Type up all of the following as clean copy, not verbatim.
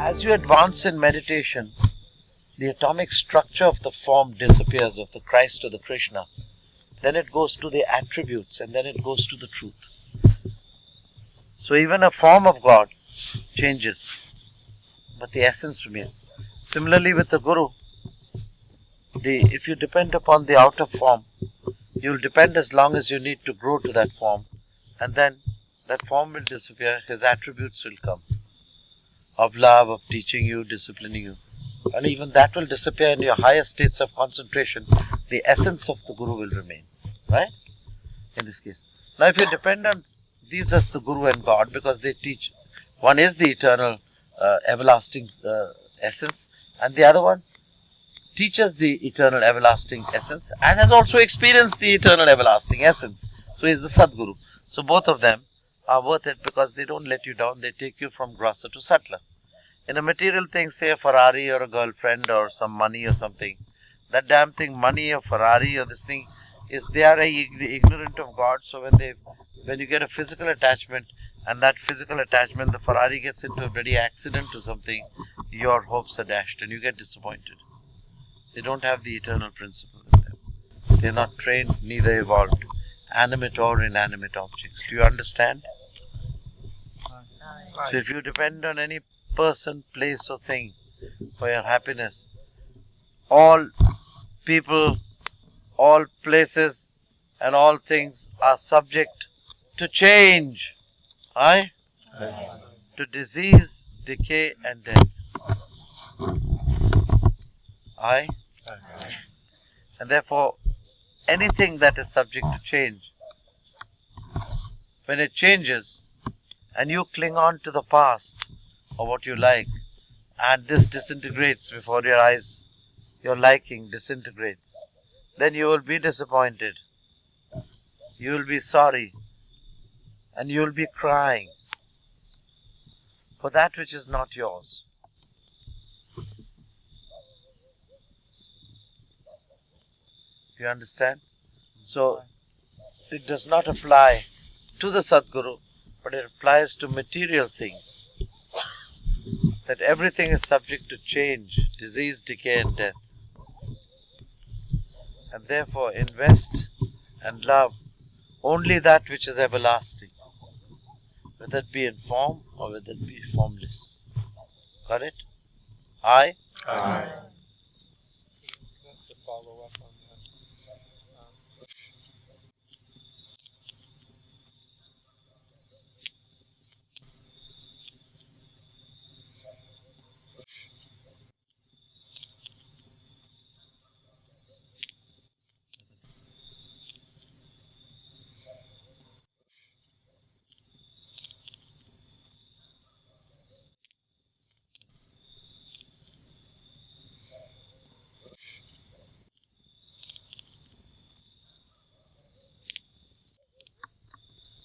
as you advance in meditation, the atomic structure of the form disappears, of the Christ or the Krishna. Then it goes to the attributes, and then it goes to the truth. So even a form of God changes, but the essence remains. Similarly with the Guru, if you depend upon the outer form, you will depend as long as you need to grow to that form, and then that form will disappear, his attributes will come, of love, of teaching you, disciplining you. And even that will disappear in your higher states of concentration. The essence of the Guru will remain, right? In this case. Now if you depend on these as the Guru and God, because they teach, one is the eternal, everlasting essence, and the other one teaches the eternal everlasting essence and has also experienced the eternal everlasting essence. So he is the Sadguru. So both of them are worth it because they don't let you down. They take you from grosser to subtler. In a material thing, say a Ferrari or a girlfriend or some money or something, that damn thing, money or Ferrari or this thing, is they are ignorant of God. So when you get a physical attachment, and that physical attachment, the Ferrari gets into a bloody accident or something, your hopes are dashed and you get disappointed. They don't have the eternal principle in them. They are not trained, neither evolved, animate or inanimate objects. Do you understand? So if you depend on any person, place or thing for your happiness, all people, all places and all things are subject to change. Aye? To disease, decay and death. Aye? And therefore, anything that is subject to change, when it changes and you cling on to the past or what you like, and this disintegrates before your eyes, your liking disintegrates, then you will be disappointed. You will be sorry. And you will be crying for that which is not yours. You understand? So, it does not apply to the Sadguru, but it applies to material things. That everything is subject to change, disease, decay and death. And therefore invest and love only that which is everlasting, whether it be in form or whether it be formless. Got it? Aye? Aye. Just to follow up on that.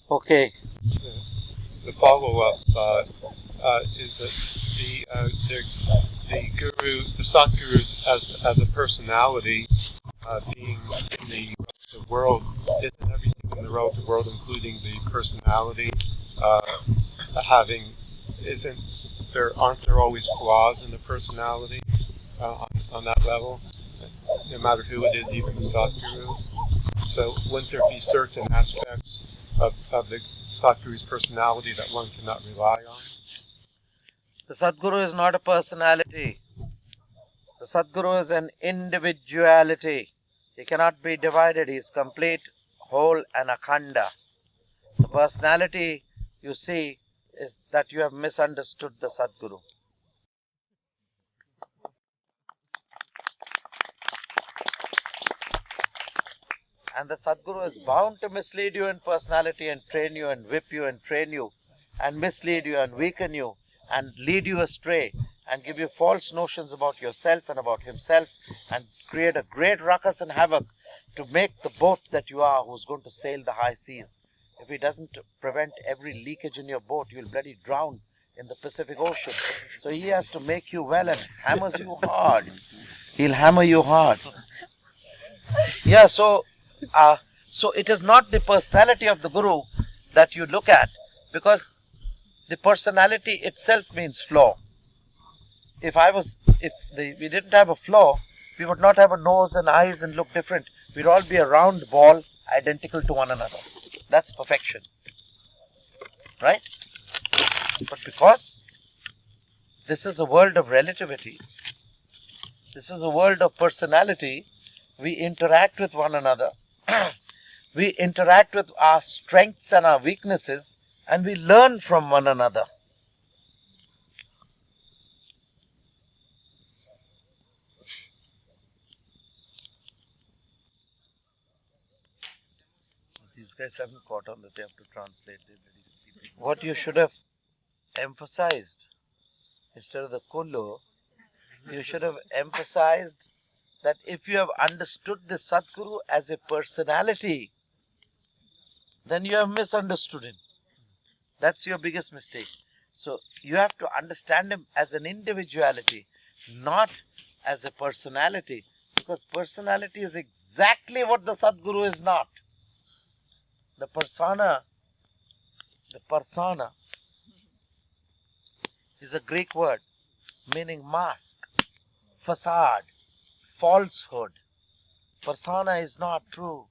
Okay. The follow-up is that the guru, the Satguru, as a personality, being in the relative world, isn't everything in the relative world, including the personality, aren't there always flaws in the personality on that level, no matter who it is, even the Satguru? So wouldn't there be certain aspects of the Satguru's personality that one cannot rely on? The Sadguru is not a personality. The Sadguru is an individuality. He cannot be divided. He is complete, whole and akhanda. The personality you see is that you have misunderstood the Sadguru. And the Sadguru is bound to mislead you in personality and train you and whip you and train you and mislead you and weaken you and lead you astray and give you false notions about yourself and about himself and create a great ruckus and havoc to make the boat that you are, who's going to sail the high seas. If he doesn't prevent every leakage in your boat, you'll bloody drown in the Pacific Ocean. So he has to make you well and hammers you hard. He'll hammer you hard. Yeah, so it is not the personality of the Guru that you look at, because the personality itself means flaw. we didn't have a floor, we would not have a nose and eyes and look different. We'd all be a round ball identical to one another. That's perfection. Right? But because this is a world of relativity, this is a world of personality, we interact with one another. We interact with our strengths and our weaknesses, and we learn from one another. These guys haven't caught on that they have to translate. What you should have emphasized, instead of the kullu, you should have emphasized that if you have understood the Sadguru as a personality, then you have misunderstood him. That's your biggest mistake. So you have to understand him as an individuality, not as a personality, because personality is exactly what the Sadguru is not. The persona is a Greek word meaning mask, facade, falsehood. Persona is not true.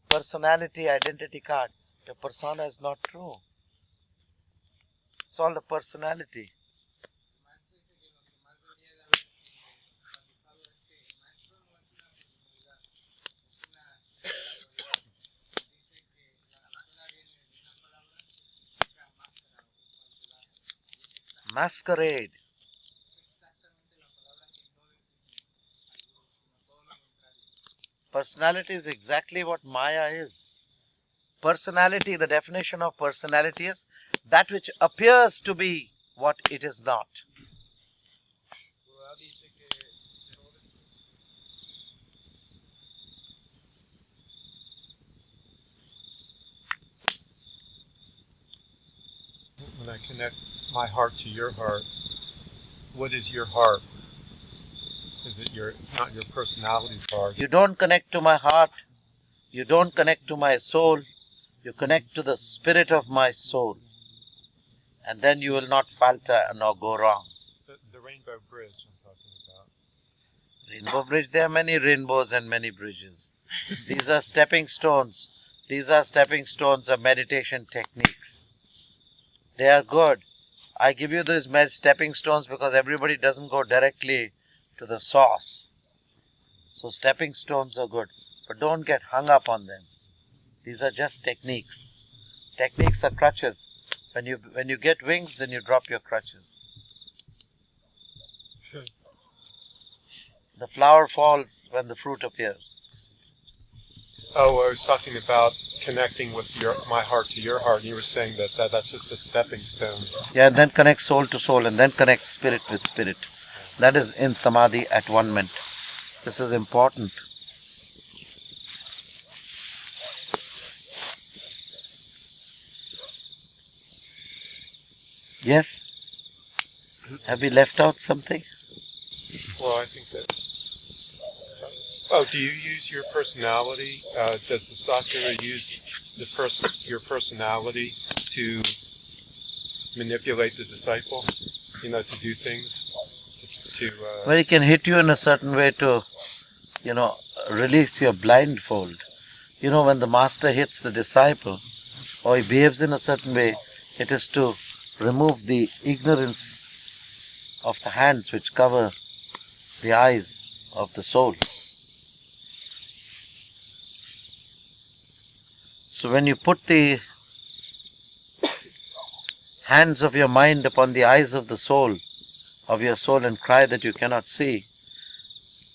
Personality, identity card. The persona is not true. It's all a personality. Masquerade. Personality is exactly what Maya is. Personality, the definition of personality is that which appears to be what it is not. When I connect my heart to your heart, what is your heart? It's not your personality's heart. You don't connect to my heart. You don't connect to my soul. You connect to the spirit of my soul. And then you will not falter nor go wrong. The rainbow bridge I'm talking about. Rainbow bridge, there are many rainbows and many bridges. These are stepping stones. These are stepping stones of meditation techniques. They are good. I give you these stepping stones because everybody doesn't go directly to the source. So stepping stones are good. But don't get hung up on them. These are just techniques. Techniques are crutches. When you get wings, then you drop your crutches. The flower falls when the fruit appears. Oh, I was talking about connecting with my heart to your heart, and you were saying that's just a stepping stone. Yeah, and then connect soul to soul, and then connect spirit with spirit. That is in Samadhi at one-ment. This is important. Yes? Have we left out something? Well, I think that... Oh, do you use your personality? Does the Sadguru use your personality to manipulate the disciple? To do things? Well, he can hit you in a certain way to, release your blindfold. When the master hits the disciple, or he behaves in a certain way, it is to remove the ignorance of the hands which cover the eyes of the soul. So when you put the hands of your mind upon the eyes of the soul, of your soul, and cry that you cannot see,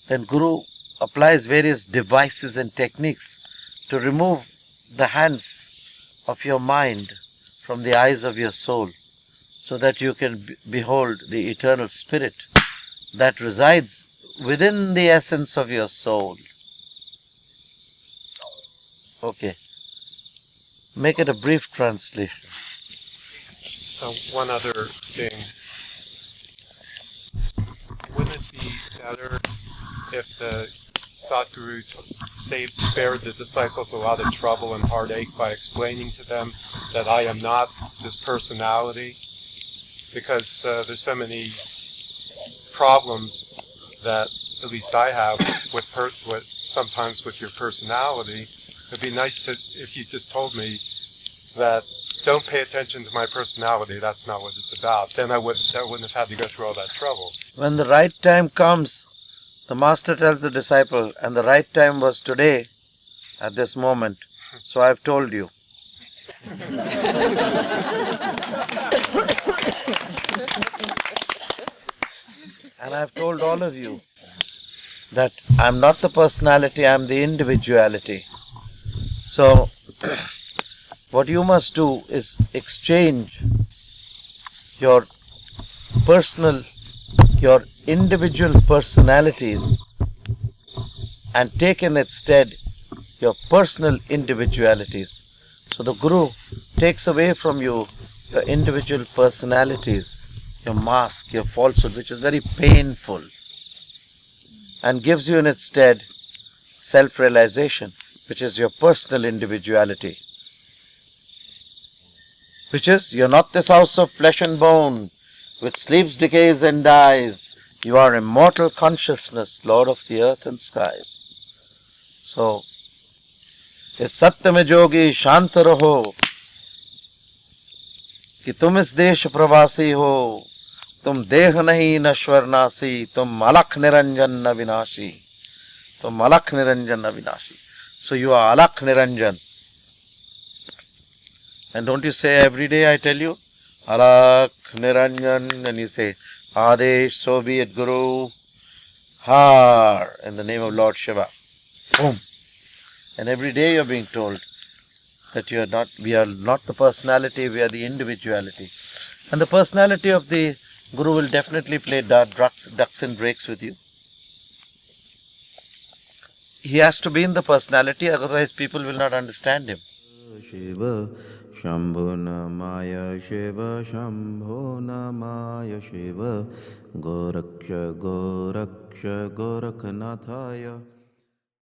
then Guru applies various devices and techniques to remove the hands of your mind from the eyes of your soul, so that you can behold the eternal spirit that resides within the essence of your soul. Okay. Make it a brief translation. One other thing. Wouldn't it be better if the Sadguru spared the disciples a lot of trouble and heartache by explaining to them that I am not this personality? Because there's so many problems that at least I have with sometimes with your personality. It'd be nice if you just told me that don't pay attention to my personality. That's not what it's about. Then I wouldn't have had to go through all that trouble. When the right time comes, the master tells the disciple, and the right time was today, at this moment. So I've told you. And I've told all of you that I'm not the personality, I'm the individuality. So what you must do is exchange your individual personalities and take in its stead your personal individualities. So the Guru takes away from you your individual personalities, your mask, your falsehood, which is very painful, and gives you in its stead self-realization, which is your personal individuality. Which is, you're not this house of flesh and bone, which sleeps, decays and dies. You are immortal consciousness, Lord of the earth and skies. So, इस सत्य में जोगी शांत रहो कि तुम इस देश प्रवासी हो, तुम देह नहीं नश्वर नासी, तुम अलख निरंजन न विनाशी, तुम अलख निरंजन न विनाशी. So you are alak niranjan. And don't you say every day, I tell you, alak niranjan, and you say, Adesh, so be it, Guru, Har, in the name of Lord Shiva. Boom. And every day you're being told that we are not the personality, we are the individuality. And the personality of the Guru will definitely play ducks and drakes with you. He has to be in the personality, otherwise people will not understand him. Shiva Shambho Namaya Shiva Shambho Namaya Shiva Goraksha Goraksha Gorakhnathaya